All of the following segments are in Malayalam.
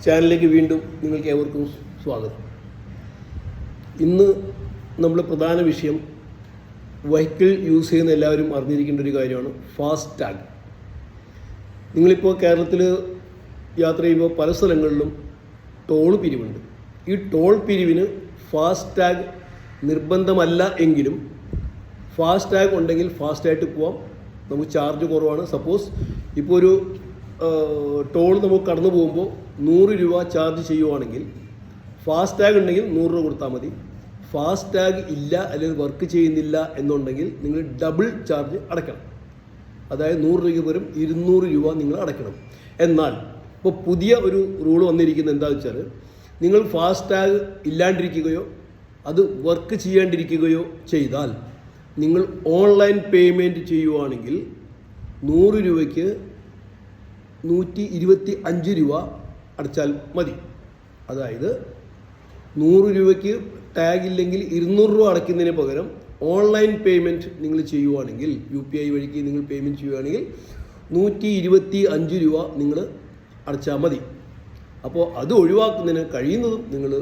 ചാനലിലേക്ക് വീണ്ടും നിങ്ങൾക്ക് ഏവർക്കും സ്വാഗതം. ഇന്ന് നമ്മൾ പ്രധാന വിഷയം വെഹിക്കിൾ യൂസ് ചെയ്യുന്ന എല്ലാവരും അറിഞ്ഞിരിക്കേണ്ട ഒരു കാര്യമാണ് ഫാസ്ടാഗ്. നിങ്ങളിപ്പോൾ കേരളത്തിൽ യാത്ര ചെയ്യുമ്പോൾ പല സ്ഥലങ്ങളിലും ടോൾ പിരിവുണ്ട്. ഈ ടോൾ പിരിവിന് ഫാസ്ടാഗ് നിർബന്ധമല്ല എങ്കിലും ഫാസ്ടാഗ് ഉണ്ടെങ്കിൽ ഫാസ്റ്റായിട്ട് പോവാം. നമുക്ക് ചാർജ് കുറവാണ്. സപ്പോസ് ഇപ്പോൾ ഒരു ടോൾ നമുക്ക് കടന്നു പോകുമ്പോൾ 100 രൂപ ചാർജ് ചെയ്യുവാണെങ്കിൽ ഫാസ്ടാഗ് ഉണ്ടെങ്കിൽ 100 രൂപ കൊടുത്താൽ മതി. ഫാസ്ടാഗ് ഇല്ല അല്ലെങ്കിൽ വർക്ക് ചെയ്യുന്നില്ല എന്നുണ്ടെങ്കിൽ നിങ്ങൾ ഡബിൾ ചാർജ് അടയ്ക്കണം. അതായത് 100 രൂപയ്ക്ക് പകരം 200 രൂപ നിങ്ങൾ അടയ്ക്കണം. എന്നാൽ ഇപ്പോൾ പുതിയ ഒരു റൂൾ വന്നിരിക്കുന്നത് എന്താണെന്ന് വെച്ചാൽ, നിങ്ങൾ ഫാസ്ടാഗ് ഇല്ലാണ്ടിരിക്കുകയോ അത് വർക്ക് ചെയ്യാണ്ടിരിക്കുകയോ ചെയ്താൽ നിങ്ങൾ ഓൺലൈൻ പേയ്മെൻറ്റ് ചെയ്യുവാണെങ്കിൽ 100 രൂപയ്ക്ക് 125 രൂപ അടച്ചാൽ മതി. അതായത് 100 രൂപയ്ക്ക് ടാഗ് ഇല്ലെങ്കിൽ 200 രൂപ അടയ്ക്കുന്നതിന് പകരം ഓൺലൈൻ പേയ്മെൻറ്റ് നിങ്ങൾ ചെയ്യുവാണെങ്കിൽ, UPI വഴിക്ക് നിങ്ങൾ പേയ്മെൻറ്റ് ചെയ്യുകയാണെങ്കിൽ 125 രൂപ നിങ്ങൾ അടച്ചാൽ മതി. അപ്പോൾ അത് ഒഴിവാക്കുന്നതിന് കഴിയുന്നതും നിങ്ങൾ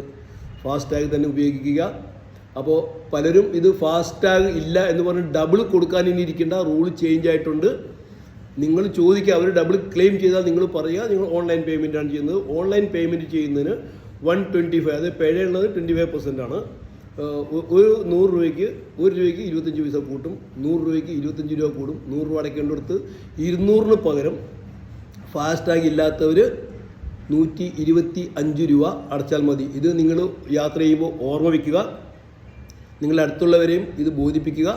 ഫാസ്ടാഗ് തന്നെ ഉപയോഗിക്കുക. അപ്പോൾ പലരും ഇത് ഫാസ്ടാഗ് ഇല്ല എന്ന് പറഞ്ഞ് ഡബിൾ കൊടുക്കാൻ ഇനി ഇരിക്കേണ്ട, റൂൾ ചേഞ്ച് ആയിട്ടുണ്ട്. നിങ്ങൾ ചോദിക്കുക, അവർ ഡബിൾ ക്ലെയിം ചെയ്താൽ നിങ്ങൾ പറയുക നിങ്ങൾ ഓൺലൈൻ പേയ്മെൻറ്റാണ് ചെയ്യുന്നത്. ഓൺലൈൻ പേയ്മെൻറ്റ് ചെയ്യുന്നതിന് 125, അതായത് പിഴ ഉള്ളത് 25% ആണ്. ഒരു 100 രൂപയ്ക്ക് 1 രൂപയ്ക്ക് 25 പൈസ കൂട്ടും, 100 രൂപയ്ക്ക് 25 രൂപ കൂടും. 100 രൂപ അടയ്ക്കേണ്ടടുത്ത് 200 പകരം ഫാസ്ടാഗ് ഇല്ലാത്തവർ 125 രൂപ അടച്ചാൽ മതി. ഇത് നിങ്ങൾ യാത്ര ചെയ്യുമ്പോൾ ഓർമ്മ വയ്ക്കുക. നിങ്ങളുടെ അടുത്തുള്ളവരെയും ഇത് ബോധിപ്പിക്കുക.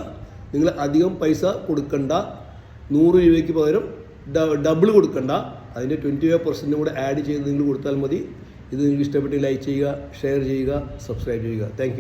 നിങ്ങൾ അധികം പൈസ കൊടുക്കണ്ട. 100 രൂപയ്ക്ക് പകരം ഡബിൾ കൊടുക്കണ്ട. അതിൻ്റെ 25% കൂടെ ആഡ് ചെയ്ത് നിങ്ങൾ കൊടുത്താൽ മതി. ഇത് നിങ്ങൾക്ക് ഇഷ്ടപ്പെട്ട് ലൈക്ക് ചെയ്യുക, ഷെയർ ചെയ്യുക, സബ്സ്ക്രൈബ് ചെയ്യുക. താങ്ക്